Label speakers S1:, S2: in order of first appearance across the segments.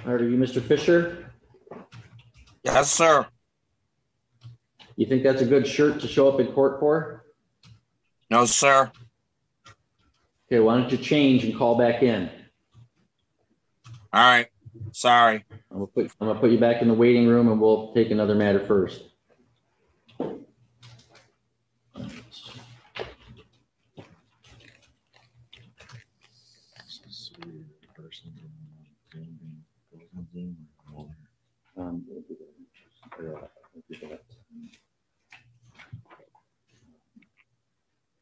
S1: All right, are you Mr. Fisher?
S2: Yes, sir.
S1: You think that's a good shirt to show up in court for?
S2: No, sir.
S1: Okay, why don't you change and call back in?
S2: All right. Sorry.
S1: I'm gonna put you back in the waiting room and we'll take another matter first.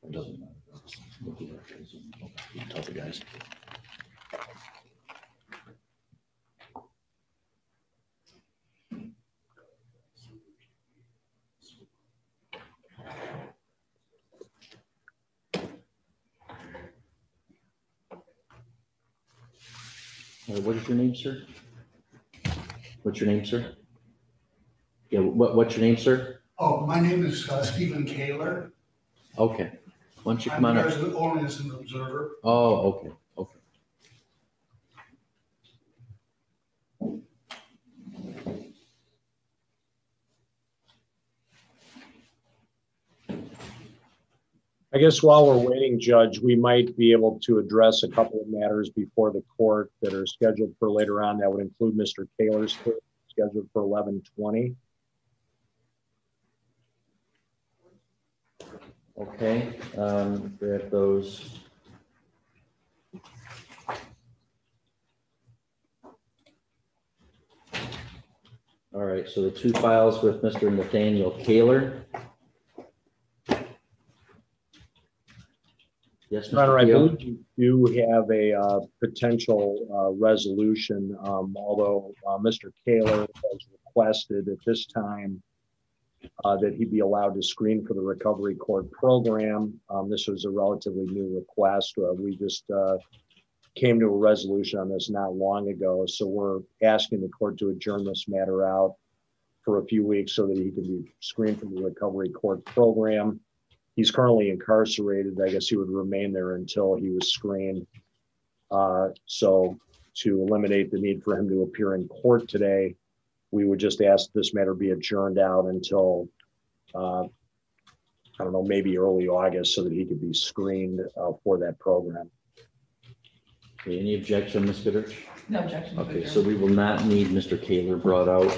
S1: It doesn't matter. Tell the guys. What is your name, sir? What's your name, sir? Yeah, what's your name, sir?
S3: Oh, my name is Stephen Kaler.
S1: Okay. Why don't you come on up?
S3: I'm only as an observer.
S1: Oh, okay. Okay.
S4: I guess while we're waiting, Judge, we might be able to address a couple of matters before the court that are scheduled for later on. That would include Mr. Kaler's case, scheduled for 11:20.
S1: Okay, grab those. All right, so the two files with Mr. Nathaniel Kaler. Yes, Mr.
S4: I believe you do have a potential resolution, although Mr. Kaler has requested at this time that he be allowed to screen for the recovery court program. This was a relatively new request. We just came to a resolution on this not long ago. So we're asking the court to adjourn this matter out for a few weeks so that he can be screened from the recovery court program. He's currently incarcerated. I guess he would remain there until he was screened. So to eliminate the need for him to appear in court today, we would just ask this matter be adjourned out until, I don't know, maybe early August so that he could be screened for that program.
S1: Okay, any objection, Ms. Goodrich?
S5: No objection.
S1: Okay, so we will not need Mr. Kaler brought out.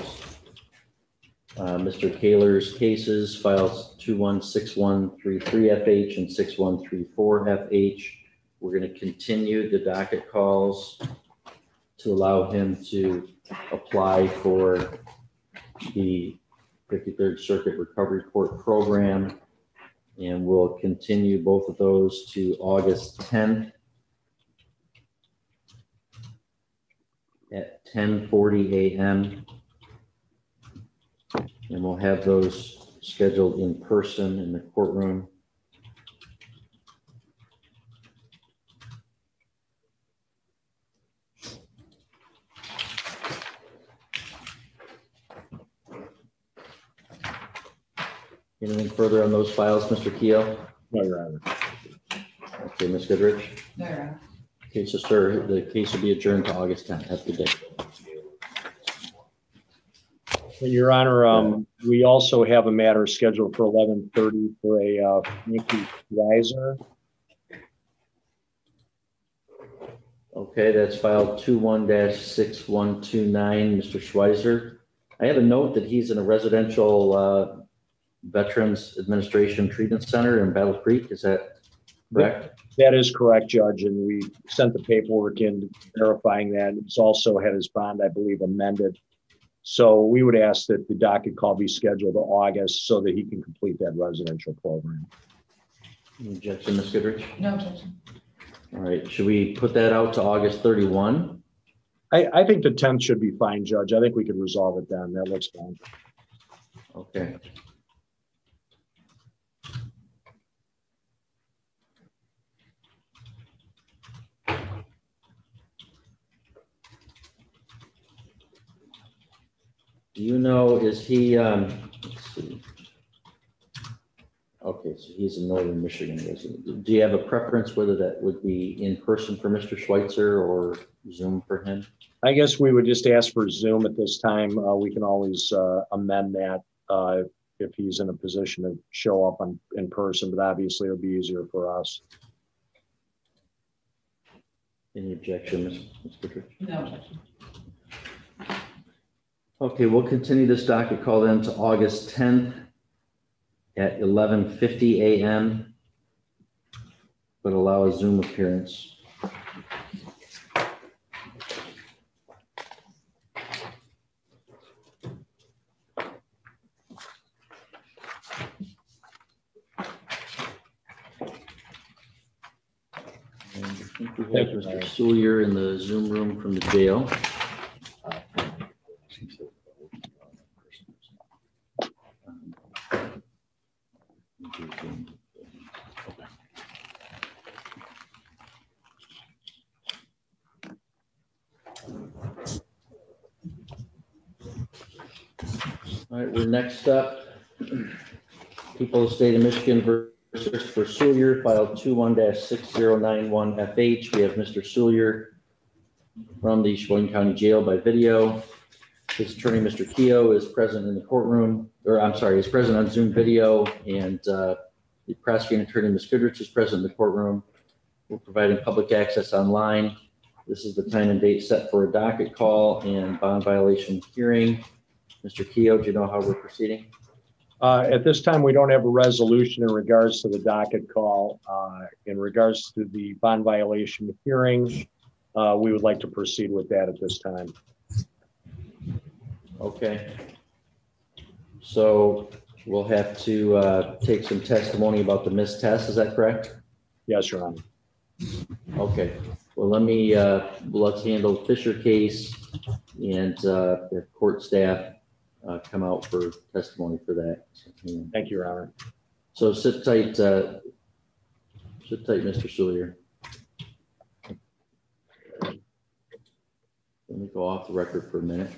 S1: Mr. Kaler's cases, files 216133FH and 6134FH. We're going to continue the docket calls to allow him to apply for the 53rd Circuit Recovery Court program. And we'll continue both of those to August 10th at 10:40 a.m. And we'll have those scheduled in person in the courtroom. Anything further on those files, Mr. Keough?
S4: No, Your Honor.
S1: Okay, Ms. Goodrich?
S5: No, Your Honor.
S1: Okay, so sir, the case will be adjourned to August 10th. Have a good day.
S4: Your Honor, we also have a matter scheduled for 11:30 for a Frankie Schweizer.
S1: Okay, that's file 21-6129, Mr. Schweizer. I have a note that he's in a residential Veterans Administration Treatment Center in Battle Creek. Is that correct?
S4: That is correct, Judge, and we sent the paperwork in verifying that. He's also had his bond, I believe, amended. So we would ask that the docket call be scheduled to August so that he can complete that residential program.
S1: Any objection, Ms. Goodrich?
S5: No objection.
S1: All right, should we put that out to August 31?
S4: I think the 10th should be fine, Judge. I think we could resolve it then. That looks fine.
S1: Okay. Do you know, is he, let's see. Okay, so he's a Northern Michigan resident. Do you have a preference whether that would be in person for Mr. Schweitzer or Zoom for him?
S4: I guess we would just ask for Zoom at this time. We can always amend that if he's in a position to show up in person, but obviously it'll be easier for us.
S1: Any objection, Ms. Goodrich?
S5: No objection.
S1: Okay, we'll continue this docket call then to August 10th at 11:50 a.m., but allow a Zoom appearance. And I think we have Mr. Soulier in the Zoom room from the jail. All right, we're next up. People of the State of Michigan versus Christopher Soulier, file 21-6091FH. We have Mr. Soulier from the Sheboygan County Jail by video. His attorney, Mr. Keogh, is present in the courtroom, or I'm sorry, is present on Zoom video, and the prosecuting attorney, Ms. Goodrich, is present in the courtroom. We're providing public access online. This is the time and date set for a docket call and bond violation hearing. Mr. Keogh, do you know how we're proceeding?
S4: At this time, we don't have a resolution in regards to the docket call. In regards to the bond violation hearing, we would like to proceed with that at this time.
S1: Okay. So we'll have to take some testimony about the missed test. Is that correct?
S4: Yes, Your Honor.
S1: Okay. Well, let's handle Fisher case and the court staff come out for testimony for that.
S4: Thank you, Your Honor.
S1: So sit tight, Mr. Soulier. Let me go off the record for a minute.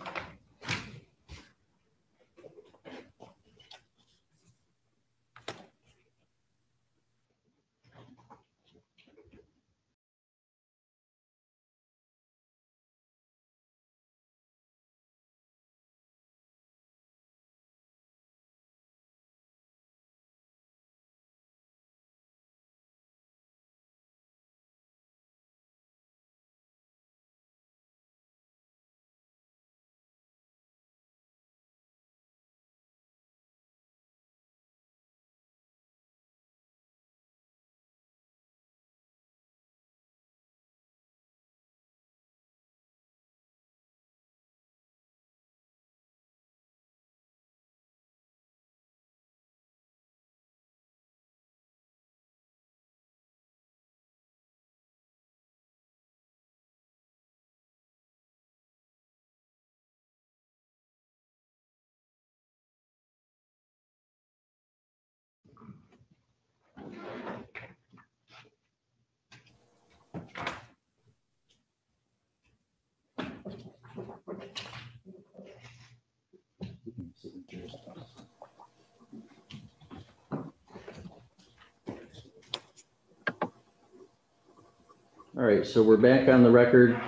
S1: All right, so we're back on the record.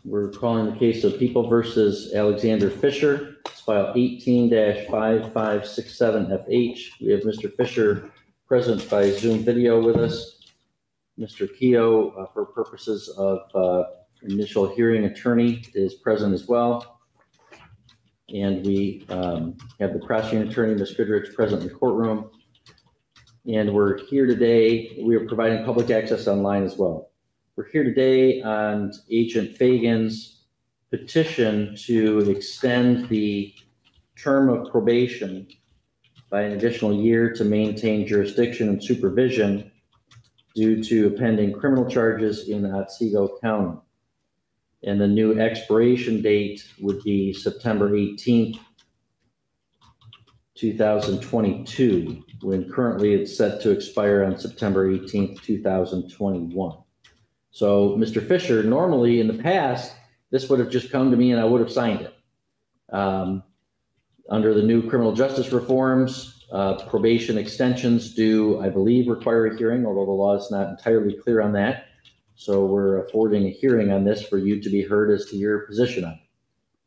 S1: We're calling the case of People versus Alexander Fisher. It's file 18-5567FH. We have Mr. Fisher present by Zoom video with us. Mr. Keogh, for purposes of initial hearing attorney, is present as well. And we have the prosecuting attorney, Ms. Goodrich, present in the courtroom. And we're here today. We are providing public access online as well. We're here today on Agent Fagan's petition to extend the term of probation by an additional year to maintain jurisdiction and supervision due to pending criminal charges in Otsego County. And the new expiration date would be September 18th, 2022, when currently it's set to expire on September 18th, 2021. So Mr. Fisher, normally in the past, this would have just come to me and I would have signed it. Under the new criminal justice reforms, Probation extensions do, I believe, require a hearing, although the law is not entirely clear on that. So we're affording a hearing on this for you to be heard as to your position on it.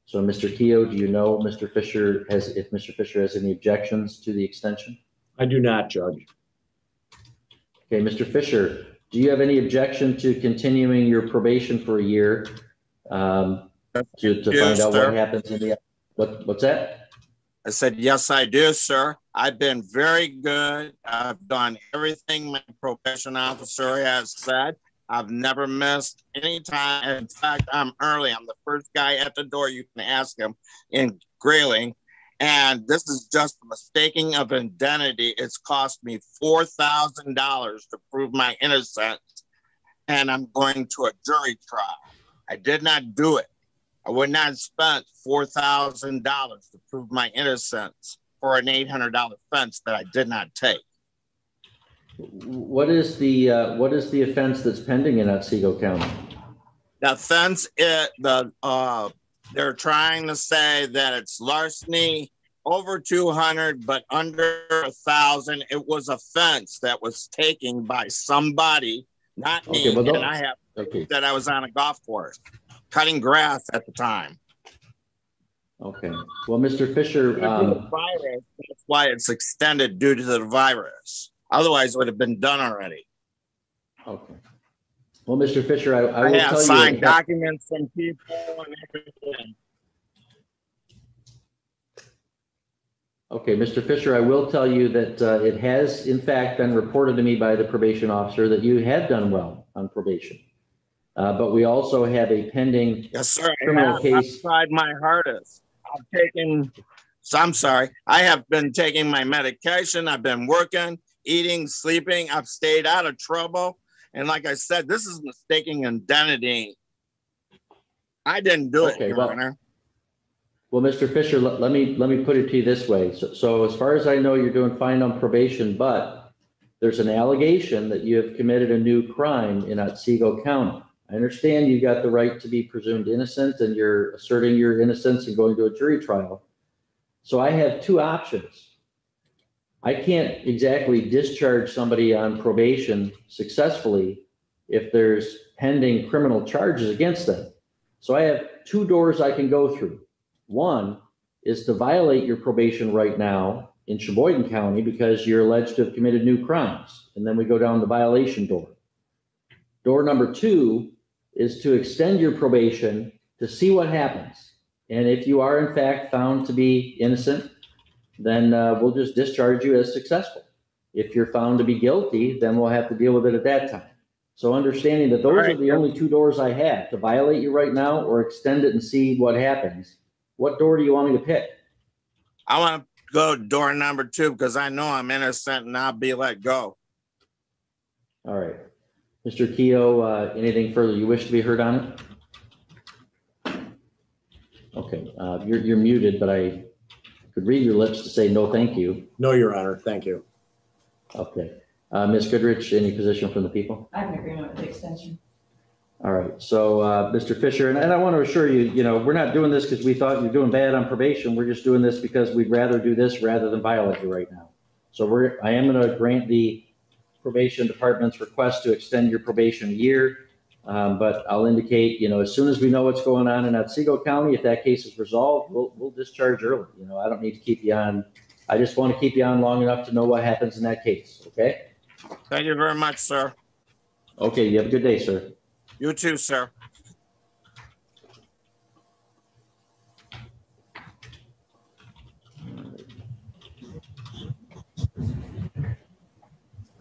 S1: So Mr. Keough, do you know if Mr. Fisher has any objections to the extension?
S4: I do not, Judge.
S1: Okay, Mr. Fisher, do you have any objection to continuing your probation for a year to find out what happens in the, what's that?
S2: I said, yes, I do, sir. I've been very good. I've done everything my probation officer has said. I've never missed any time. In fact, I'm early. I'm the first guy at the door. You can ask him in Grayling. And this is just a mistaking of identity. It's cost me $4,000 to prove my innocence. And I'm going to a jury trial. I did not do it. I would not have spent $4,000 to prove my innocence for an $800 fence that I did not take.
S1: What is the offense that's pending in Otsego County?
S2: The offense, they're trying to say that it's larceny over 200, but under 1,000. It was a fence that was taken by somebody, not me.
S1: Okay, well,
S2: and I have that I was on a golf course cutting grass at the time.
S1: Okay. Well, Mr. Fisher,
S2: virus, that's why it's extended due to the virus. Otherwise, it would have been done already.
S1: Okay. Well, Mr. Fisher, I will
S2: have
S1: tell you.
S2: Signed documents from people and everything.
S1: Okay, Mr. Fisher, I will tell you that it has, in fact, been reported to me by the probation officer that you had done well on probation. But we also have a pending criminal case.
S2: I've tried my hardest. I have been taking my medication. I've been working, eating, sleeping. I've stayed out of trouble. And like I said, this is mistaking identity. I didn't do it, Your Honor.
S1: Well, Mr. Fisher, let me put it to you this way. So as far as I know, you're doing fine on probation, but there's an allegation that you have committed a new crime in Otsego County. I understand you got the right to be presumed innocent and you're asserting your innocence and going to a jury trial. So I have two options. I can't exactly discharge somebody on probation successfully if there's pending criminal charges against them. So I have two doors I can go through. One is to violate your probation right now in Sheboygan County because you're alleged to have committed new crimes. And then we go down the violation door. Door number two is to extend your probation to see what happens. And if you are in fact found to be innocent, then we'll just discharge you as successful. If you're found to be guilty, then we'll have to deal with it at that time. So understanding that those are the only two doors I have, to violate you right now or extend it and see what happens. What door do you want me to pick?
S2: I want to go door number two because I know I'm innocent and I'll be let go.
S1: All right. Mr. Keough, anything further you wish to be heard on it? Okay, you're muted, but I could read your lips to say no, thank you.
S4: No, Your Honor, thank you.
S1: Okay. Ms. Goodrich, any position from the people?
S5: I have an agreement with the extension.
S1: All right. So, Mr. Fisher, and I want to assure you, we're not doing this because we thought you're doing bad on probation. We're just doing this because we'd rather do this rather than violate you right now. So I am going to grant the probation department's request to extend your probation a year. But I'll indicate, as soon as we know what's going on in Otsego County, if that case is resolved, we'll discharge early. I don't need to keep you on. I just want to keep you on long enough to know what happens in that case. Okay.
S2: Thank you very much, sir.
S1: Okay. You have a good day, sir.
S2: You too, sir.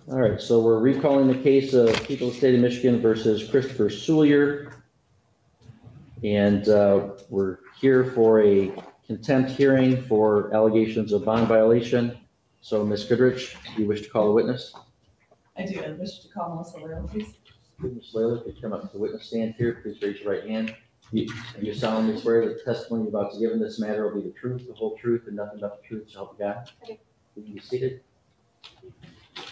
S1: All right, so we're recalling the case of People of the State of Michigan versus Christopher Soulier. And we're here for a contempt hearing for allegations of bond violation. So Ms. Goodrich, do you wish to call a witness?
S5: I do. I wish to call Melissa Laird, please.
S1: Ms. Laird, could you come up to the witness stand here? Please raise your right hand. You solemnly swear that the testimony you're about to give in this matter will be the truth, the whole truth, and nothing but the truth, so help you God?
S5: Okay.
S1: Will you be seated?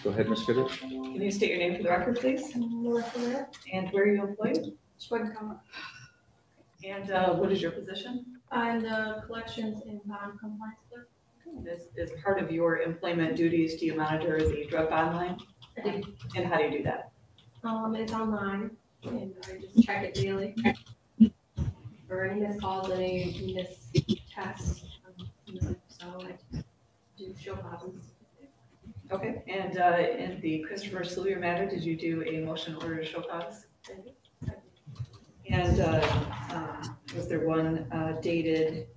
S1: Go ahead, Ms. Goodrich.
S5: Can you state your name for the record, please? Melissa Laird. And where are you employed?
S6: Sheboygan County.
S5: And what is your position?
S6: I'm the collections and bond compliance clerk.
S5: As part of your employment duties, do you monitor the drug bond line?
S6: I do.
S5: And how do you do that?
S6: It's online and I just check it daily. For any missed calls, any missed tests. So I do show causes.
S5: Okay, and in the Christopher Sluyer matter, did you do a motion order to show cause? And was there one dated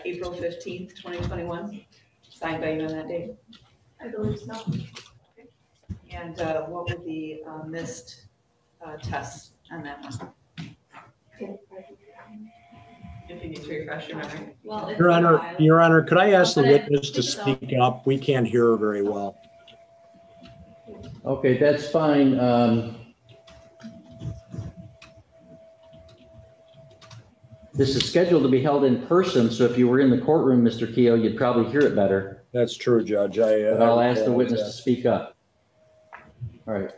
S5: April 15th, 2021, signed by you on that date?
S6: I believe so.
S5: And what were the missed tests on that one? If you need to refresh your memory.
S6: Well, it's
S4: Your Honor, could I ask the
S6: But I
S4: witness to
S6: think so.
S4: speak up? We can't hear her very well.
S1: Okay, that's fine. This is scheduled to be held in person, so if you were in the courtroom, Mr. Keough, you'd probably hear it better.
S4: That's true, Judge.
S1: But I'll ask the witness to speak up. All right.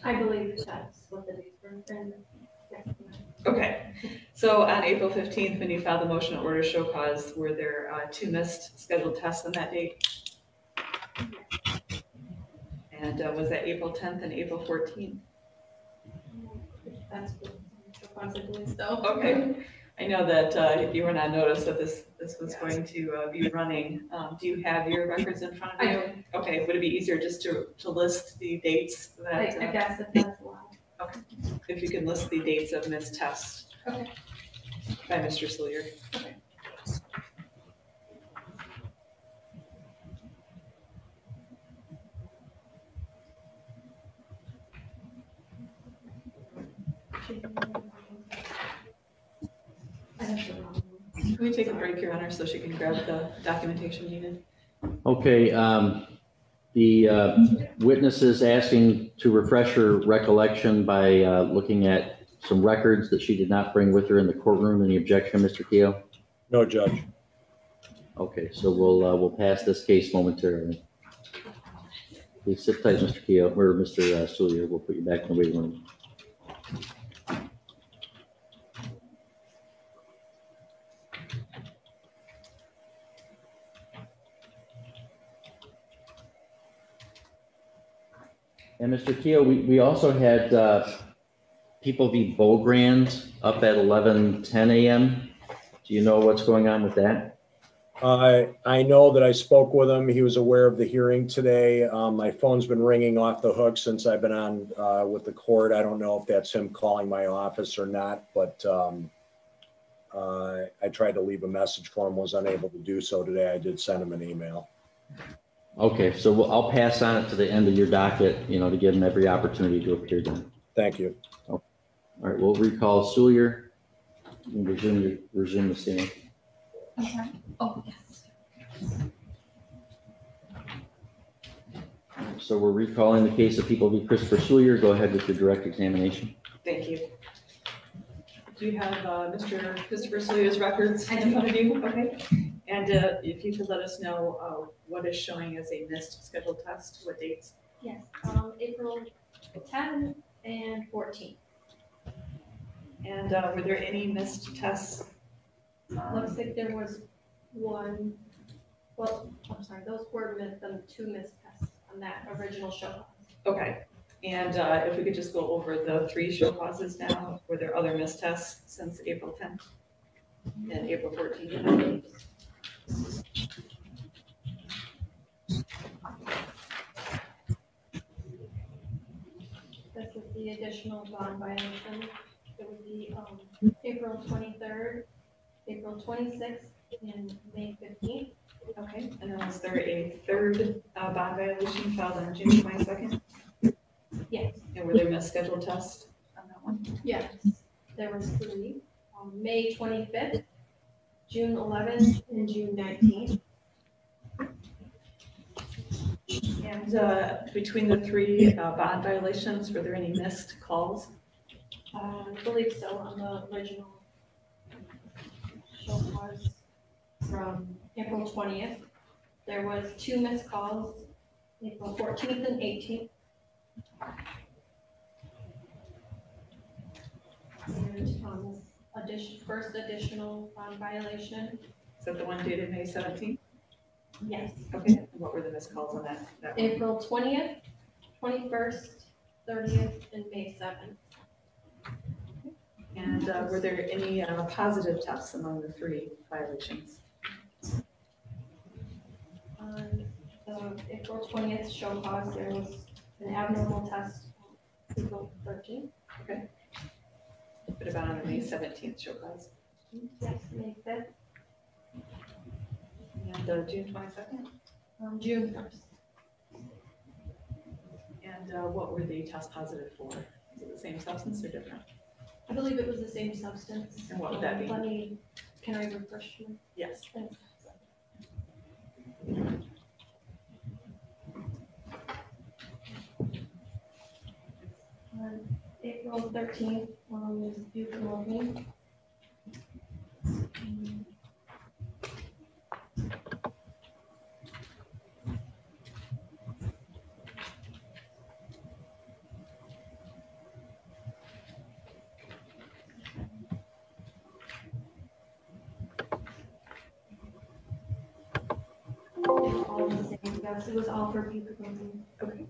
S6: I believe that's what the dates were.
S5: Okay, so on April 15th, when you filed the motion order to show cause, were there two missed scheduled tests on that date? And was that April 10th and April 14th?
S6: That's what I believe so.
S5: Okay, I know that you were on notice that this was
S6: Yes.
S5: going to be running. Do you have your records in front of
S6: I
S5: you?
S6: do.
S5: Okay, would it be easier just to list the dates
S6: I
S5: that,
S6: guess if that's allowed.
S5: if you can list the dates of missed tests?
S6: Okay.
S5: By Mr. Sluyer.
S6: Okay. I have the wrong one.
S5: Can we take a break, Your Honor, so she can grab the documentation needed?
S1: Okay, the witness is asking to refresh her recollection by looking at some records that she did not bring with her in the courtroom. Any objection, Mr. Keough?
S4: No, Judge.
S1: Okay, so we'll pass this case momentarily. Please sit tight, Mr. Keough, or Mr. Sluyer. We'll put you back in the waiting room. And Mr. Keough, we also had People v. Beaugrand up at 11:10 a.m. Do you know what's going on with that?
S4: I know that I spoke with him. He was aware of the hearing today. My phone's been ringing off the hook since I've been on with the court. I don't know if that's him calling my office or not, but I tried to leave a message for him, was unable to do so today. I did send him an email.
S1: Okay, so I'll pass on it to the end of your docket, to give him every opportunity to appear then.
S4: Thank you.
S1: All right, we'll recall Sluyer and resume the stand.
S6: Okay. Oh, yes.
S1: So we're recalling the case of People v. Christopher Sluyer. Go ahead with your direct examination.
S5: Thank you. Do you have Mr. Christopher Sluyer's records
S6: I
S5: in
S6: do.
S5: front of you? Okay. And if you could let us know what is showing as a missed scheduled test, what dates?
S6: Yes, April 10 and 14.
S5: And were there any missed tests?
S6: Looks like there was one, well, I'm sorry, those were missed, two missed tests on that original show.
S5: Okay. And if we could just go over the three show causes now, were there other missed tests since April 10th and April 14th?
S6: This is the additional bond violation. It would be April 23rd, April 26th, and May 15th.
S5: Okay. And then was there a third bond violation filed on June 22nd?
S6: Yes.
S5: And were there missed scheduled tests on that one?
S6: Yes, there was three, May 25th, June 11th, and June 19th.
S5: And between the three bond violations, were there any missed calls?
S6: I believe so on the original show cause from April 20th. There was two missed calls, April 14th and 18th. And first additional bond violation
S5: Is that the one dated May 17th?
S6: Yes.
S5: Okay, and what were the missed calls on that one?
S6: April 20th, 21st, 30th, and May 7th.
S5: And were there any positive tests among the 3 violations?
S6: On the April 20th show cause, there was an abnormal test, April 13th.
S5: Okay. What about on the May 17th show cause?
S6: Yes, May 5th,
S5: And June 22nd?
S6: June 1st.
S5: And what were they test positive for? Is it the same substance or different?
S6: I believe it was the same substance.
S5: And what would that be?
S6: Can I refresh you?
S5: Yes.
S6: Thanks. On April 13th, was buprenorphine. All the same, yes, it was all for buprenorphine.
S5: Okay.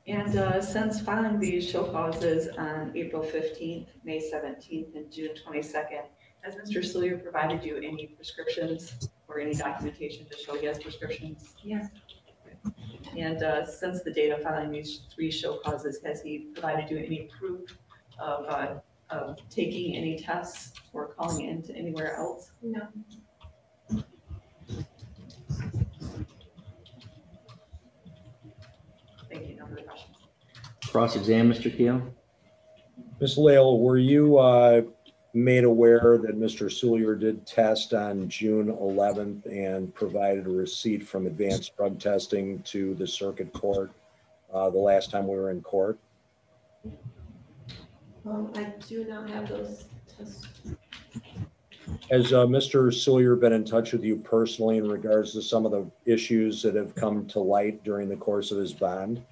S5: And since filing these show causes on April 15th, May 17th, and June 22nd, has Mr. Sillier provided you any prescriptions or any documentation to show he has prescriptions?
S6: Yes.
S5: And since the date of filing these 3 show causes, has he provided you any proof of taking any tests or calling into anywhere else?
S6: No.
S5: Thank you. No further questions.
S1: Cross-exam, Mr. Keel?
S4: Ms. Lael, were you made aware that Mr. Sullier did test on June 11th and provided a receipt from advanced drug testing to the circuit court the last time we were in court?
S6: I do not have those tests.
S4: Has Mr. Sullier been in touch with you personally in regards to some of the issues that have come to light during the course of his bond?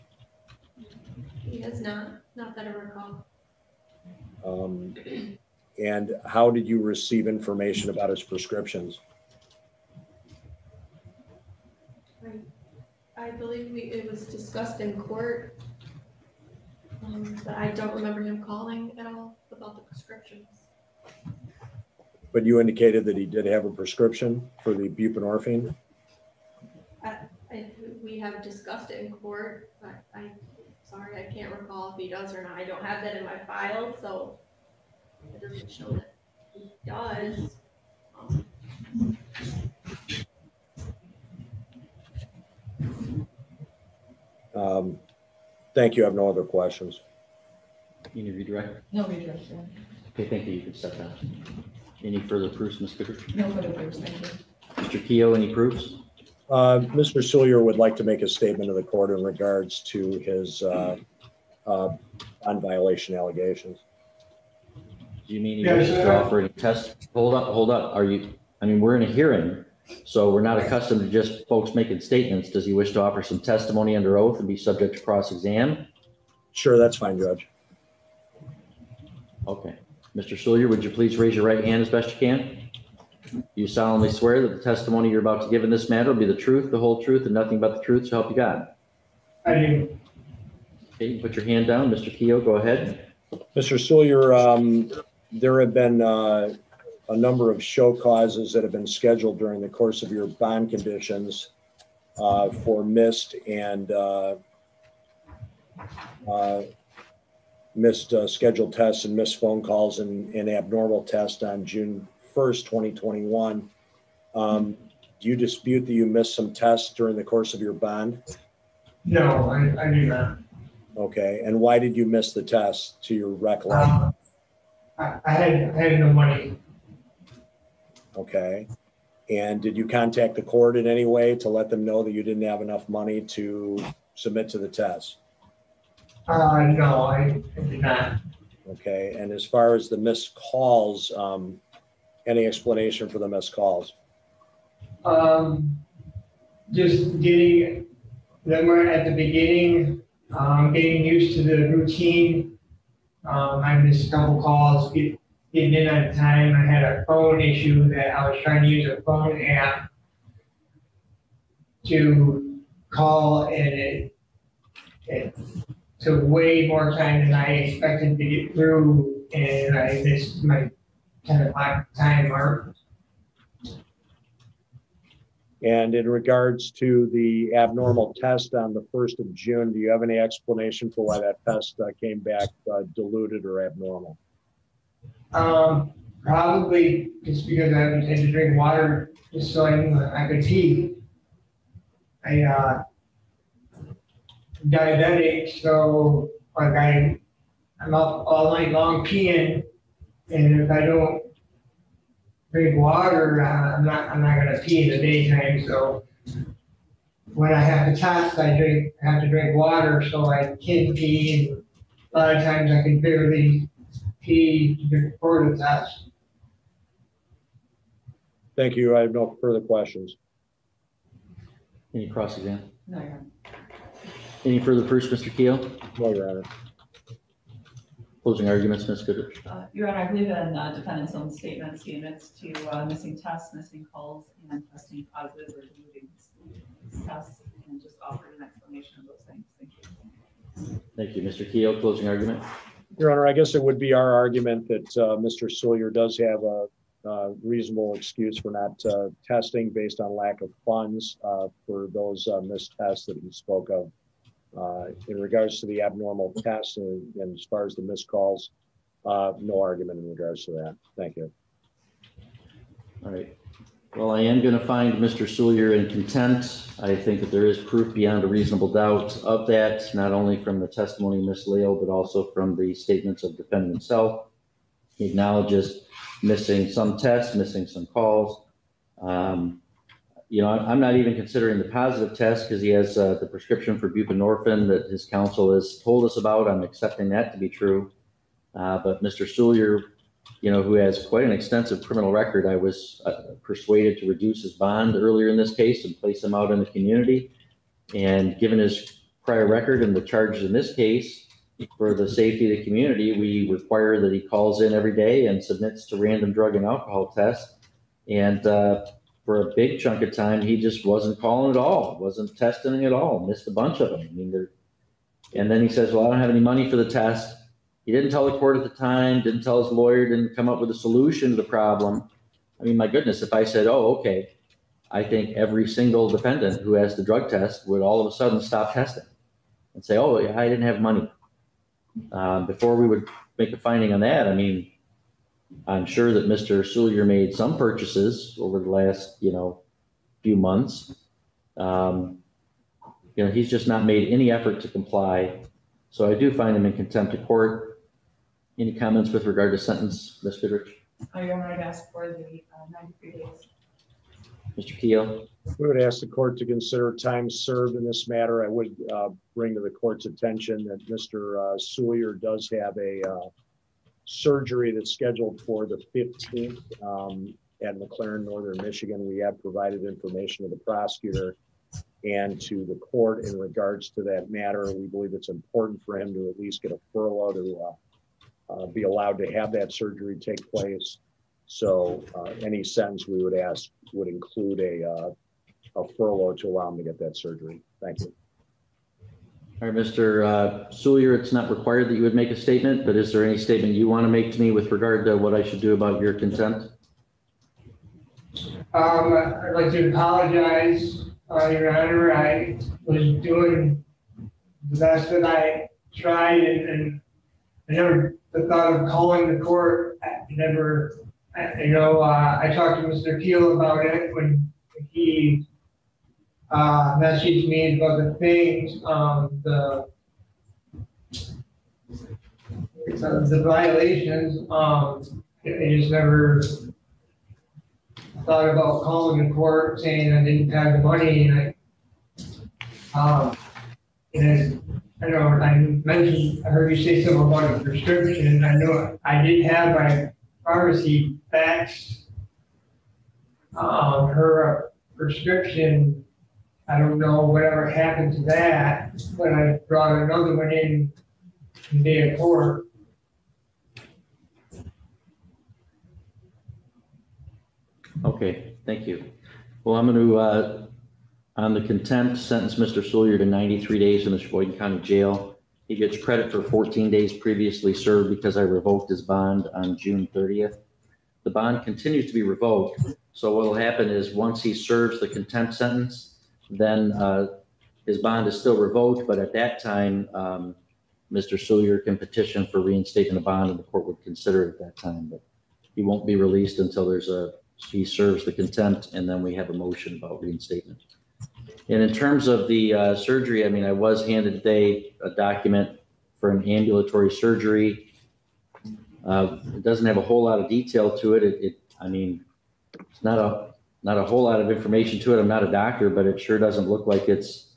S6: He has not that I recall.
S4: And how did you receive information about his prescriptions?
S6: I believe it was discussed in court, but I don't remember him calling at all about the prescriptions.
S4: But you indicated that he did have a prescription for the buprenorphine?
S6: We have discussed it in court, but sorry, I can't recall if he does or not. I don't have that in my file, so it doesn't show that he does.
S4: Thank you. I have no other questions.
S1: Interview director?
S7: No redirect.
S1: Okay, thank you. You can step down. Any further proofs, Ms. Goodrich?
S7: No further proofs, thank you.
S1: Mr. Keough, any proofs?
S4: Mr. Sullier would like to make a statement to the court in regards to his bond violation allegations.
S1: Do you mean he
S3: Yes,
S1: wishes to
S3: sir.
S1: offer any tests? Hold up. We're in a hearing, so we're not accustomed to just folks making statements. Does he wish to offer some testimony under oath and be subject to cross-exam?
S4: Sure, that's fine, Judge.
S1: Okay. Mr. Sullier, would you please raise your right hand as best you can? You solemnly swear that the testimony you're about to give in this matter will be the truth, the whole truth, and nothing but the truth, so help you God.
S3: I do.
S1: Okay, put your hand down. Mr. Keough, go ahead.
S4: Mr. Sullier, there have been a number of show causes that have been scheduled during the course of your bond conditions for missed and missed scheduled tests and missed phone calls and abnormal tests on June 1st, 2021. Do you dispute that you missed some tests during the course of your bond?
S3: No, I do not.
S4: Okay, and why did you miss the tests to your recollection?
S3: I had no money.
S4: Okay, and did you contact the court in any way to let them know that you didn't have enough money to submit to the test?
S3: No, I did not.
S4: Okay, and as far as the missed calls, any explanation for the missed calls?
S3: Just getting them at the beginning, getting used to the routine. I missed a couple calls, getting in on time. I had a phone issue that I was trying to use a phone app to call, and it took way more time than I expected to get through, and I missed my 10 o'clock time mark.
S4: And in regards to the abnormal test on the 1st of June, do you have any explanation for why that test came back diluted or abnormal?
S3: Probably just because I had to drink water just so I could pee. Diabetic, so like I'm up all night long peeing, and if I don't drink water, I'm not gonna pee in the daytime. So when I have to test, I have to drink water so I can pee. And a lot of times I can barely pee before the test.
S4: Thank you. I have no further questions.
S1: Any cross-exam?
S5: No, Your Honor.
S1: Any further proofs, Mr. Keel?
S4: No, Your Honor.
S1: Closing arguments, Ms. Goodrich?
S5: Your Honor, I believe in defendant's own statements, he admits to missing tests, missing calls, and testing positive or diluting these tests, and just offered an explanation of those things. Thank you.
S1: Thank you. Mr. Keel, closing argument?
S4: Your Honor, I guess it would be our argument that Mr. Sawyer does have a reasonable excuse for not testing based on lack of funds for those missed tests that he spoke of. In regards to the abnormal tests and as far as the missed calls, no argument in regards to that. Thank you.
S1: All right. Well, I am going to find Mr. Sawyer in contempt. I think that there is proof beyond a reasonable doubt of that, not only from the testimony of Ms. Leal, but also from the statements of defendant himself. He acknowledges missing some tests, missing some calls. You know, I'm not even considering the positive test because he has the prescription for buprenorphine that his counsel has told us about. I'm accepting that to be true. But Mr. Sawyer, you know, who has quite an extensive criminal record, I was persuaded to reduce his bond earlier in this case and place him out in the community. And given his prior record and the charges in this case, for the safety of the community, we require that he calls in every day and submits to random drug and alcohol tests. And for a big chunk of time, he just wasn't calling at all, wasn't testing at all, missed a bunch of them. I mean, and then he says, well, I don't have any money for the test. He didn't tell the court at the time, didn't tell his lawyer, didn't come up with a solution to the problem. I mean, my goodness, if I said, oh, okay, I think every single defendant who has the drug test would all of a sudden stop testing and say, oh, yeah, I didn't have money. Before we would make a finding on that, I mean, I'm sure that Mr. Sawyer made some purchases over the last, you know, few months. You know, he's just not made any effort to comply. So I do find him in contempt of court. Any comments with regard to sentence, Ms. Goodrich?
S5: Your Honor, I'd ask for the 93 days.
S1: Mr. Keel?
S4: We would ask the court to consider time served in this matter. I would bring to the court's attention that Mr. Sawyer does have a surgery that's scheduled for the 15th at McLaren, Northern Michigan. We have provided information to the prosecutor and to the court in regards to that matter. We believe it's important for him to at least get a furlough to be allowed to have that surgery take place. So any sentence we would ask would include a furlough to allow him to get that surgery. Thank you.
S1: All right, Mr. Sawyer, it's not required that you would make a statement, but is there any statement you want to make to me with regard to what I should do about your contempt?
S3: I'd like to apologize, Your Honor. I was doing the best that I tried, and I never thought of calling the court. I talked to Mr. Keel about it when he messaged me about the things, the violations. I just never thought about calling the court saying I didn't have the money, and I heard you say something about a prescription, and I know I did have my pharmacy faxed her prescription. I don't know whatever happened to that, but I brought another one in day of court.
S1: Okay, thank you. Well, I'm going to, on the contempt, sentence Mr. Sawyer to 93 days in the Sheboygan County Jail. He gets credit for 14 days previously served because I revoked his bond on June 30th. The bond continues to be revoked. So what will happen is once he serves the contempt sentence, then his bond is still revoked, but at that time, Mr. Sawyer can petition for reinstatement of bond and the court would consider it at that time. But he won't be released until he serves the contempt and then we have a motion about reinstatement. And in terms of the surgery, I mean, I was handed today a document for an ambulatory surgery. It doesn't have a whole lot of detail to it. I mean, it's not a whole lot of information to it. I'm not a doctor, but it sure doesn't look like it's,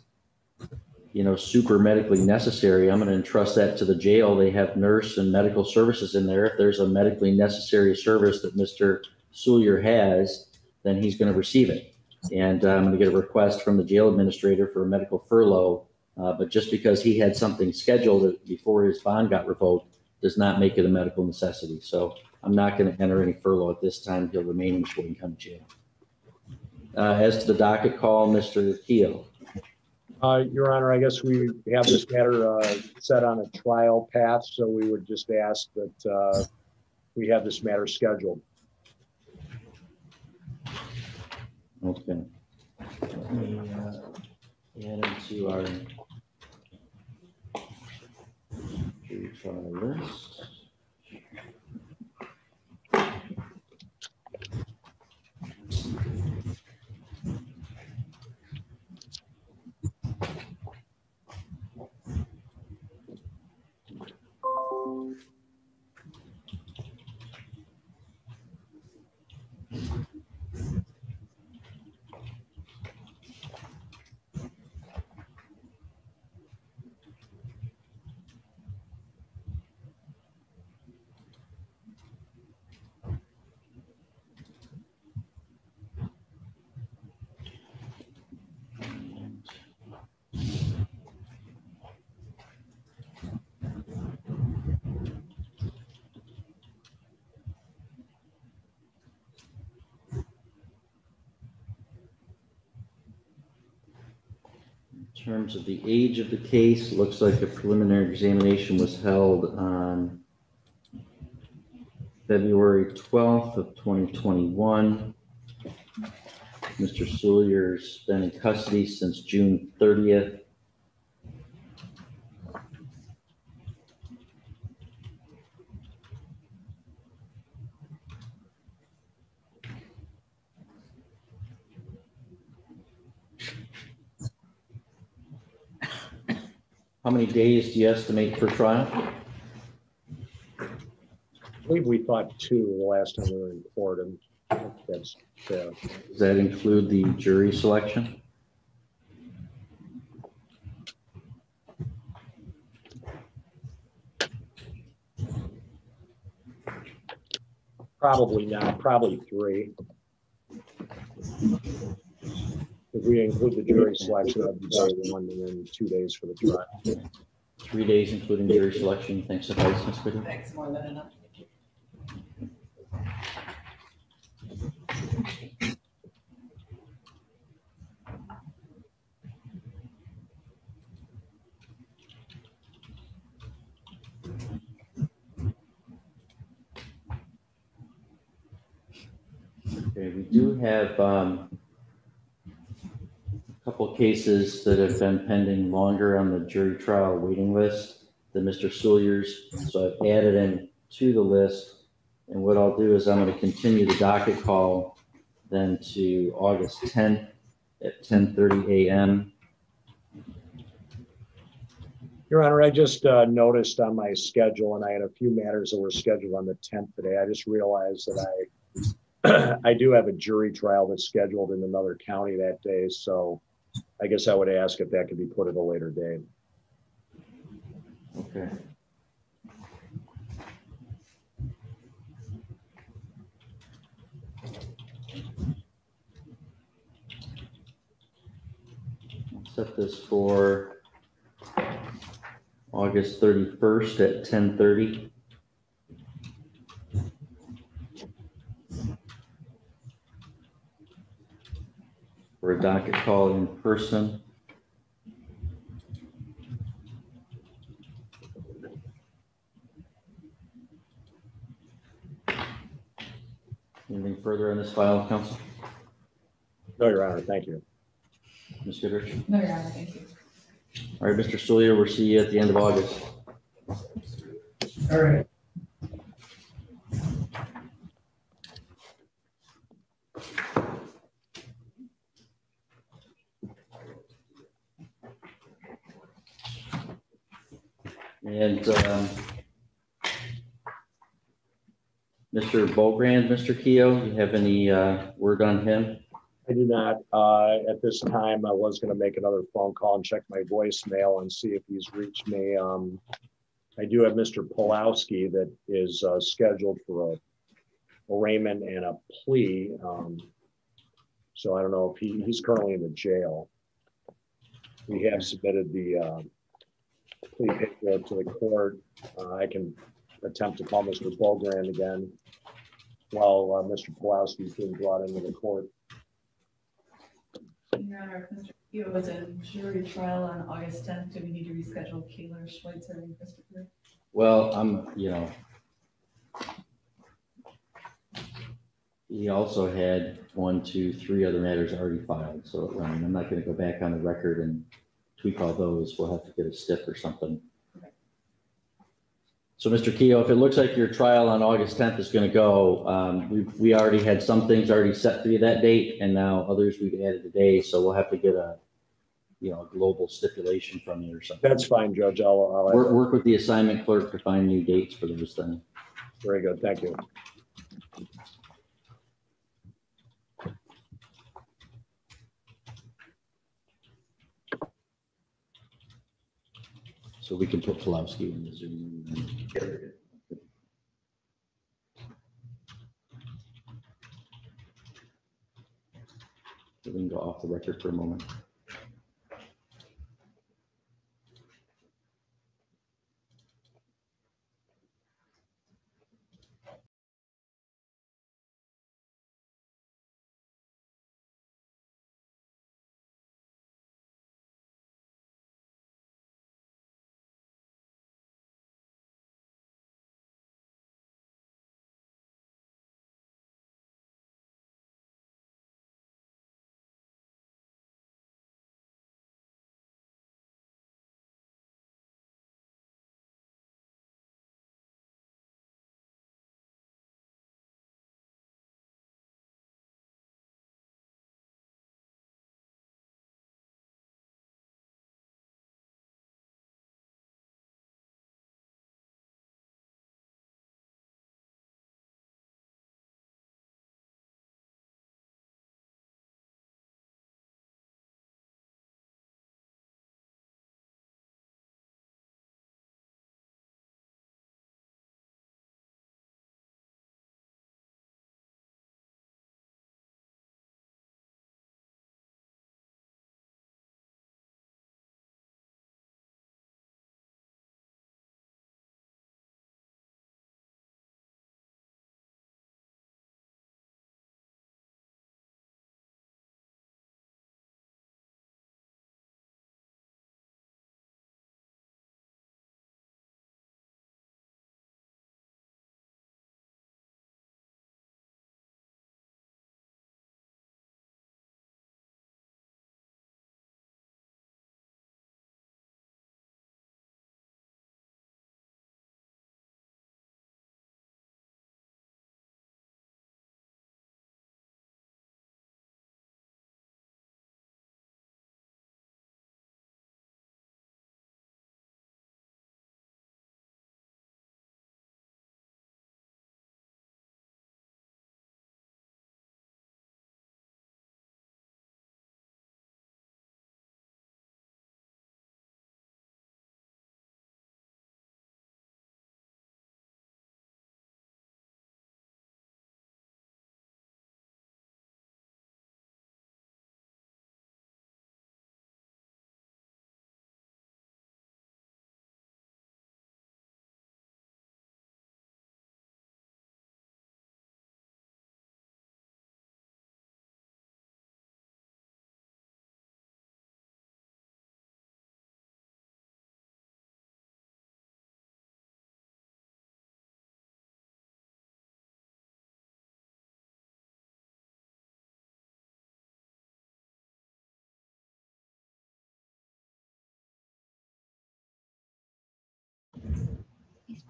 S1: super medically necessary. I'm going to entrust that to the jail. They have nurse and medical services in there. If there's a medically necessary service that Mr. Sawyer has, then he's going to receive it. And I'm going to get a request from the jail administrator for a medical furlough. But just because he had something scheduled before his bond got revoked does not make it a medical necessity. So I'm not going to enter any furlough at this time. He'll remain in Sheboygan County Jail. As to the docket call, Mr. Keogh.
S4: Your Honor, I guess we have this matter set on a trial path, so we would just ask that we have this matter scheduled.
S1: Okay. Let me add into our trial list. In terms of the age of the case, it looks like a preliminary examination was held on February 12th of 2021. Mr. Sawyer's been in custody since June 30th. How many days do you estimate for trial?
S4: I believe we thought 2 the last time we were in court, and that's
S1: Does that include the jury selection?
S4: probably not, probably 3. If we include the jury selection, that'd be day 1 and then 2 days for the trial.
S1: 3 days, including jury selection. Thanks, suffice, Ms. Whittle.
S7: Thanks, more than enough.
S1: Okay, we do have a couple cases that have been pending longer on the jury trial waiting list than Mr. Sawyer's. So I've added in to the list. And what I'll do is I'm going to continue the docket call then to August 10th at 10:30 a.m.
S4: Your Honor, I just noticed on my schedule, and I had a few matters that were scheduled on the 10th today. I just realized that I do have a jury trial that's scheduled in another county that day. So I guess I would ask if that could be put at a later date.
S1: Okay. I'll set this for August 31st at 10:30. call in person. Anything further on this file, council?
S4: No, Your Honor, thank you.
S1: Ms. Goodrich?
S5: No, Your Honor, thank you.
S1: All right, Mr. Stoliar, we'll see you at the end of August.
S3: All right.
S1: And Mr. Bogrand, Mr. Keough, you have any word on him?
S4: I do not. At this time, I was going to make another phone call and check my voicemail and see if he's reached me. I do have Mr. Pulowski that is scheduled for a arraignment and a plea. So I don't know if he's currently in the jail. We have submitted the plea paperwork to the court. I can attempt to call Mr. Bogrand again while Mr. Pulowski is being brought into the court.
S5: Your Honor, if Mr. Keough was a jury trial on August 10th, do we need to reschedule Kaylor, Schweitzer, and Christopher?
S1: Well, he also had 1, 2, 3 other matters already filed. So I'm not going to go back on the record and tweak all those. We'll have to get a stiff or something.
S5: Okay.
S1: So Mr. Keough, if it looks like your trial on August 10th is going to go, we already had some things already set for you that date, and now others we've added today. So we'll have to get a global stipulation from you or something.
S4: That's fine, Judge. I'll
S1: Work with the assignment clerk to find new dates for those things.
S4: Very good. Thank you.
S1: So we can put Pulowski in the Zoom. We can go off the record for a moment.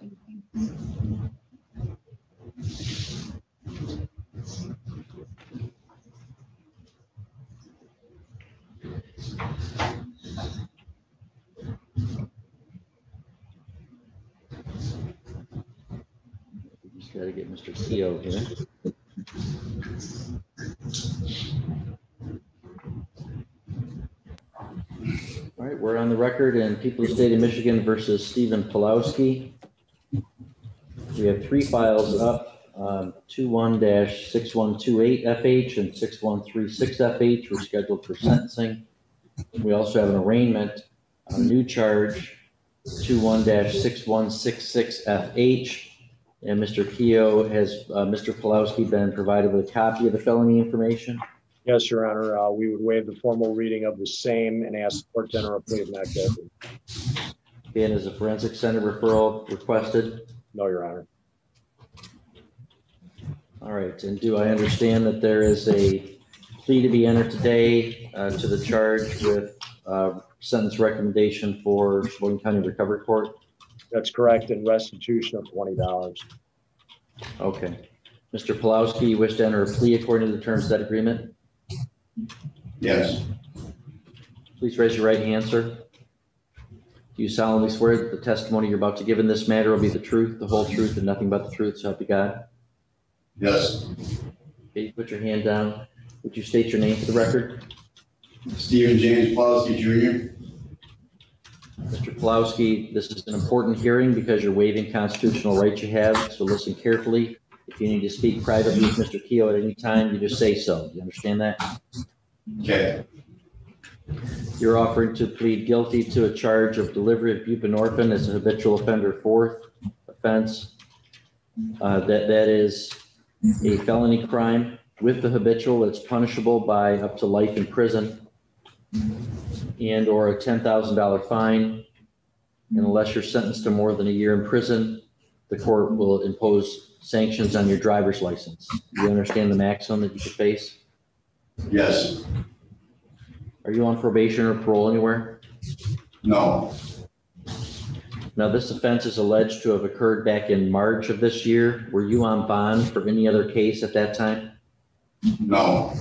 S1: Just got to get Mr. Keogh here. All right, we're on the record in People of the State of Michigan versus Stephen Pulowski. We have 3 files up, 21-6128FH and 6136FH were scheduled for sentencing. We also have an arraignment on a new charge, 21-6166FH. And Mr. Keogh, has Mr. Pulowski been provided with a copy of the felony information?
S4: Yes, Your Honor. We would waive the formal reading of the same and ask the court to enter a plea of not guilty.
S1: And is a forensic center referral requested?
S4: No, Your Honor.
S1: All right, and do I understand that there is a plea to be entered today to the charge with sentence recommendation for Sheboygan County Recovery Court?
S4: That's correct, and restitution of $20.
S1: Okay. Mr. Pulowski, you wish to enter a plea according to the terms of that agreement?
S7: Yes.
S1: Please raise your right hand, sir. Do you solemnly swear that the testimony you're about to give in this matter will be the truth, the whole truth, and nothing but the truth, so help you God?
S7: Yes.
S1: Okay, put your hand down. Would you state your name for the record?
S7: Stephen James Pulowski Jr.
S1: Mr. Pulowski, this is an important hearing because you're waiving constitutional rights you have, so listen carefully. If you need to speak privately with Mr. Keogh at any time, you just say so. Do you understand that?
S7: Okay.
S1: You're offering to plead guilty to a charge of delivery of buprenorphine as a habitual offender 4th offense. That is a felony crime with the habitual. It's punishable by up to life in prison and or a $10,000 fine. And unless you're sentenced to more than a year in prison, the court will impose sanctions on your driver's license. Do you understand the maximum that you could face?
S7: Yes.
S1: Are you on probation or parole anywhere?
S7: No.
S1: Now, this offense is alleged to have occurred back in March of this year. Were you on bond for any other case at that time?
S7: No.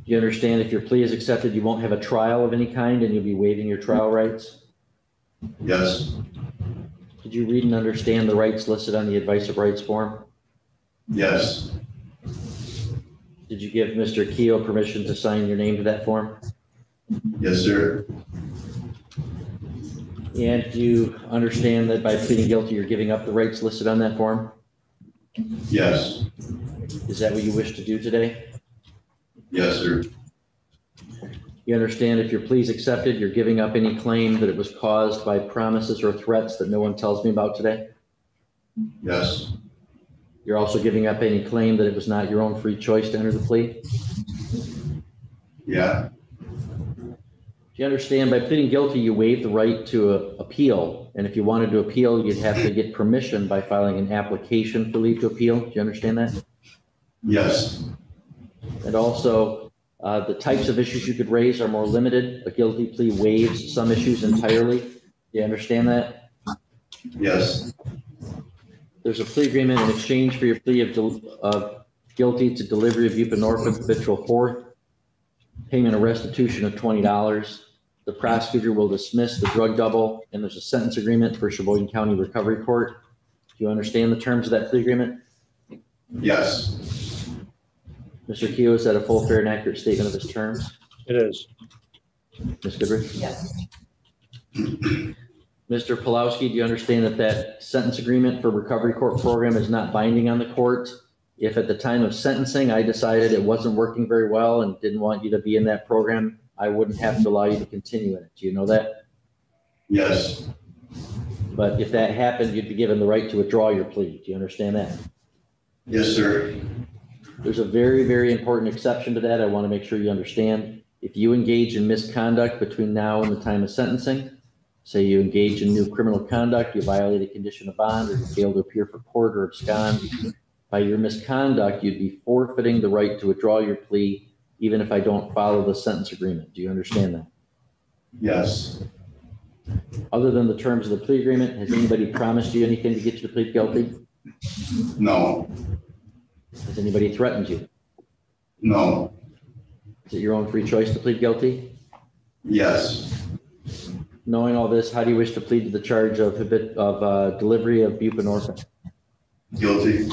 S1: Do you understand if your plea is accepted, you won't have a trial of any kind and you'll be waiving your trial rights?
S7: Yes.
S1: Did you read and understand the rights listed on the advice of rights form?
S7: Yes.
S1: Did you give Mr. Keogh permission to sign your name to that form?
S7: Yes, sir.
S1: And do you understand that by pleading guilty, you're giving up the rights listed on that form?
S7: Yes.
S1: Is that what you wish to do today?
S7: Yes, sir.
S1: You understand if your plea is accepted, you're giving up any claim that it was caused by promises or threats that no one tells me about today?
S7: Yes.
S1: You're also giving up any claim that it was not your own free choice to enter the plea?
S7: Yeah.
S1: Do you understand by pleading guilty, you waive the right to appeal? And if you wanted to appeal, you'd have to get permission by filing an application for leave to appeal. Do you understand that?
S7: Yes.
S1: And also, the types of issues you could raise are more limited. A guilty plea waives some issues entirely. Do you understand that?
S7: Yes.
S1: There's a plea agreement in exchange for your plea of guilty to delivery of buprenorphine habitual 4th, payment of restitution of $20. The prosecutor will dismiss the drug double, and there's a sentence agreement for Sheboygan County Recovery Court. Do you understand the terms of that plea agreement?
S7: Yes.
S1: Mr. Keogh, is that a full, fair, and accurate statement of his terms?
S4: It is.
S1: Ms. Goodrich?
S5: Yes.
S1: Mr. Pulowski, do you understand that that sentence agreement for recovery court program is not binding on the court? If at the time of sentencing, I decided it wasn't working very well and didn't want you to be in that program, I wouldn't have to allow you to continue in it. Do you know that?
S7: Yes.
S1: But if that happened, you'd be given the right to withdraw your plea. Do you understand that?
S7: Yes, sir.
S1: There's a very, very important exception to that. I want to make sure you understand. If you engage in misconduct between now and the time of sentencing, say you engage in new criminal conduct, you violate a condition of bond, or you fail to appear for court or abscond, by your misconduct, you'd be forfeiting the right to withdraw your plea, even if I don't follow the sentence agreement. Do you understand that?
S7: Yes.
S1: Other than the terms of the plea agreement, has anybody promised you anything to get you to plead guilty?
S7: No,
S1: Has anybody threatened you?
S7: no,
S1: Is it your own free choice to plead guilty?
S7: yes,
S1: Knowing all this, how do you wish to plead to the charge of delivery of buprenorphine?
S7: guilty,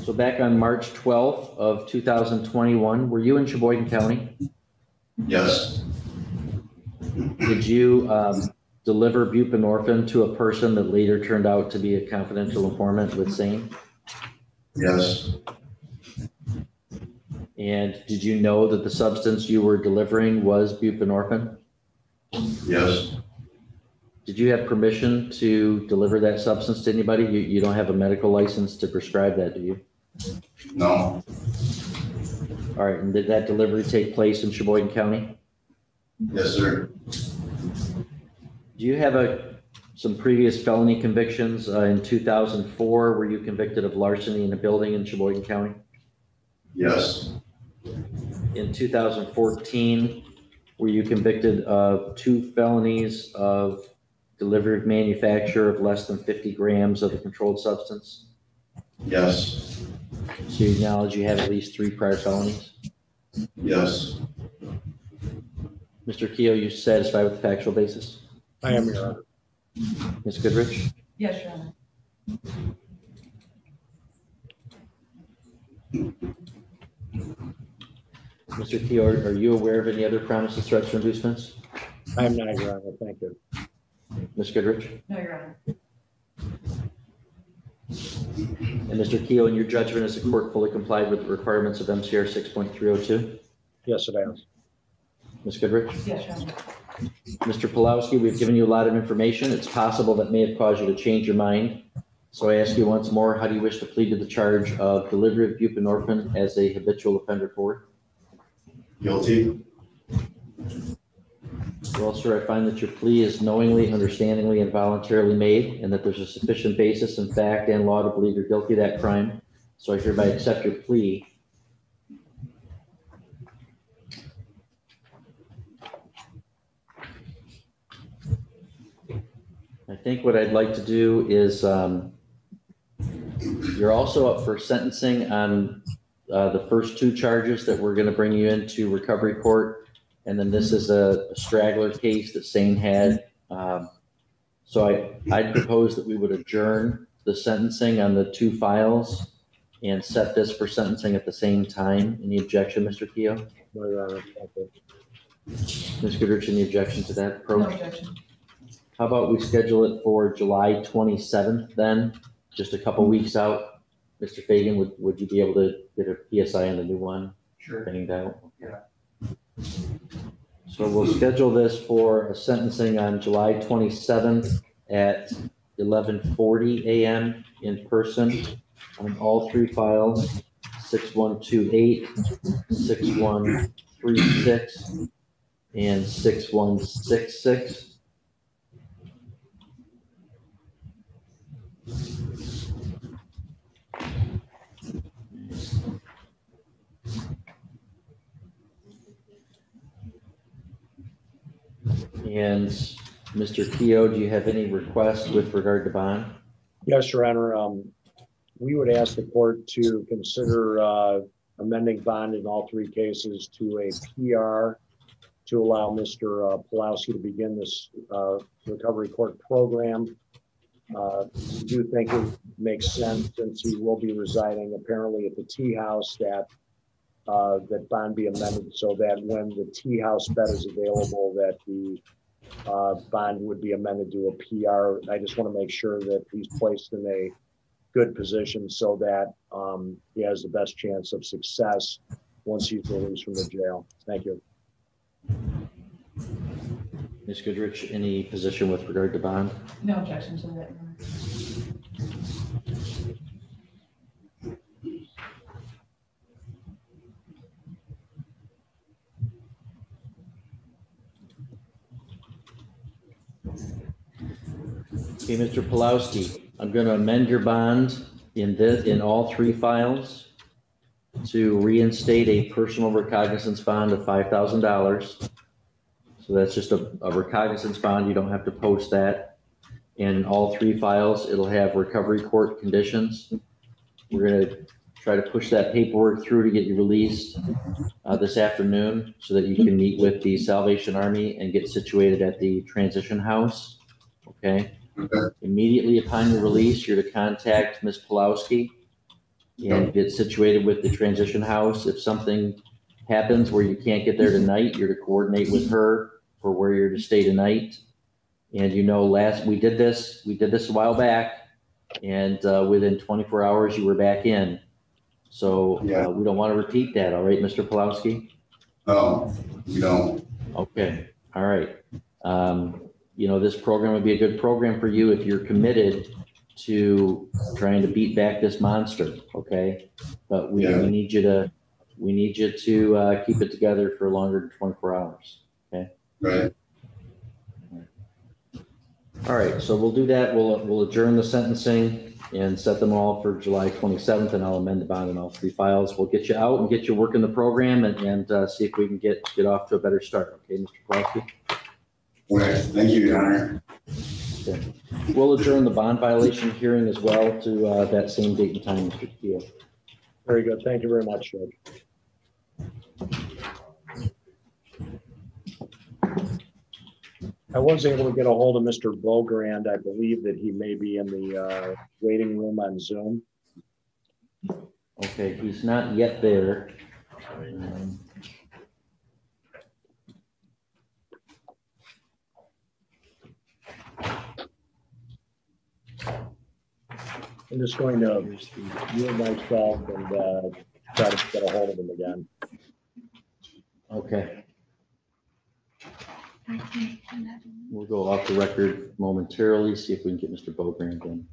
S1: So back on March 12th of 2021, were you in Sheboygan County?
S7: yes,
S1: Did you deliver buprenorphine to a person that later turned out to be a confidential informant with SANE?
S7: yes,
S1: And did you know that the substance you were delivering was buprenorphine?
S7: yes,
S1: Did you have permission to deliver that substance to anybody? You don't have a medical license to prescribe that, do you?
S7: no,
S1: All right, and did that delivery take place in Sheboygan County?
S7: yes, sir,
S1: Do you have some previous felony convictions? In 2004, were you convicted of larceny in a building in Sheboygan County?
S7: yes,
S1: In 2014, were you convicted of 2 felonies of delivery of manufacture of less than 50 grams of a controlled substance?
S7: yes,
S1: So you acknowledge you have at least 3 prior felonies?
S7: yes,
S1: Mr. Keough, you satisfied with the factual basis?
S4: I am, Your Honor.
S1: Ms. Goodrich?
S5: Yes, Your Honor.
S1: Mr. Keough, are you aware of any other promises, threats, or inducements?
S4: I am not, Your Honor. Thank you.
S1: Ms. Goodrich?
S5: No, Your Honor.
S1: And Mr. Keough, in your judgment, has the court fully complied with the requirements of MCR 6.302?
S4: Yes, it has.
S1: Ms. Goodrich?
S5: Yes, Your Honor.
S1: Mr. Pulowski, we've given you a lot of information. It's possible that may have caused you to change your mind. So I ask you once more, how do you wish to plead to the charge of delivery of buprenorphine as a habitual offender forward?
S7: guilty,
S1: Well, sir, I find that your plea is knowingly, understandingly, and voluntarily made, and that there's a sufficient basis in fact and law to believe you're guilty of that crime. So I hereby accept your plea. I think what I'd like to do is, you're also up for sentencing on the first 2 charges that we're going to bring you into recovery court. And then this is a straggler case that SANE had. So I'd propose that we would adjourn the sentencing on the 2 files and set this for sentencing at the same time. Any objection, Mr. Keough?
S4: No, Your Honor. Thank you.
S1: Ms. Goodrich, any objection to that approach?
S5: No objection.
S1: How about we schedule it for July 27th then, just a couple weeks out? Mr. Fagan, would you be able to get a PSI on the new one?
S3: Sure.
S1: Banged out?
S3: Yeah.
S1: So we'll schedule this for a sentencing on July 27th at 11:40 a.m. in person on all 3 files, 6128, 6136, and 6166. And Mr. Keough, do you have any requests with regard to bond?
S4: Yes, Your Honor. We would ask the court to consider amending bond in all 3 cases to a PR to allow Mr. Pulowski to begin this recovery court program. We do think it makes sense, since he will be residing apparently at the tea house, that bond be amended so that when the tea house bed is available, that the bond would be amended to a PR. I just want to make sure that he's placed in a good position so that he has the best chance of success once he's released from the jail. Thank you.
S1: Ms. Goodrich, any position with regard to bond?
S5: No objection to that, Your Honor.
S1: Okay, Mr. Pulowski, I'm going to amend your bond in all 3 files to reinstate a personal recognizance bond of $5,000. So So that's just a recognizance bond. You don't have to post that. In all 3 files, it'll have recovery court conditions. We're going to try to push that paperwork through to get you released this afternoon so that you can meet with the Salvation Army and get situated at the transition house. Okay. Immediately upon your release, you're to contact Ms. Pulowski and get situated with the transition house. If something happens where you can't get there tonight, you're to coordinate with her for where you're to stay tonight. And you know, we did this a while back, and within 24 hours you were back in. So we don't want to repeat that. All right, Mr. Pulowski?
S7: No, we don't.
S1: Okay, all right. You know, this program would be a good program for you if you're committed to trying to beat back this monster, okay? But we need you to keep it together for longer than 24 hours, okay?
S7: Right.
S1: All right, so we'll do that. We'll adjourn the sentencing and set them all for July 27th, and I'll amend the bond in all 3 files. We'll get you out and get you working the program and see if we can get off to a better start, okay, Mr. Pulaski?
S7: Okay, thank you, Your Honor.
S1: Okay. We'll adjourn the bond violation hearing as well to that same date and time, Mr. Keel.
S4: Very good. Thank you very much, Judge. I was able to get a hold of Mr. Beaugrand. I believe that he may be in the waiting room on Zoom.
S1: Okay, he's not yet there.
S4: I'm just going to mute myself and try to get a hold of him again.
S1: Okay. We'll go off the record momentarily, see if we can get Mr. Beaugrand in.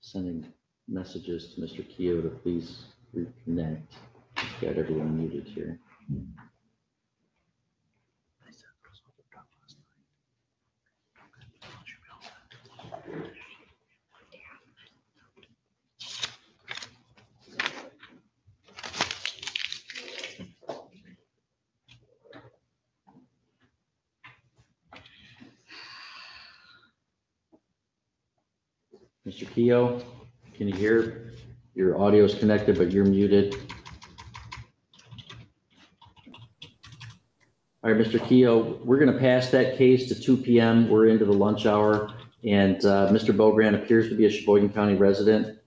S1: Sending messages to Mr. Keough to please reconnect. Got everyone muted here. Mr. Keough, can you hear? Your audio is connected, but you're muted. All right, Mr. Keough, we're going to pass that case to 2 p.m. We're into the lunch hour, and Mr. Beaugrand appears to be a Sheboygan County resident.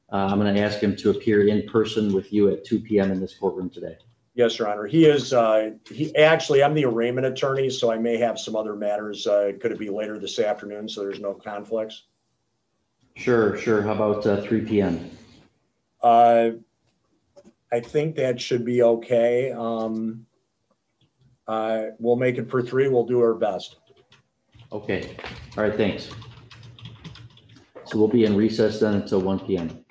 S1: I'm going to ask him to appear in person with you at 2 p.m. in this courtroom today.
S4: Yes, Your Honor. He is, actually, I'm the arraignment attorney, so I may have some other matters. Could it be later this afternoon so there's no conflicts?
S1: Sure. How about 3 p.m.?
S4: I think that should be okay. We'll make it for 3. We'll do our best.
S1: Okay. All right, thanks. So we'll be in recess then until 1 p.m.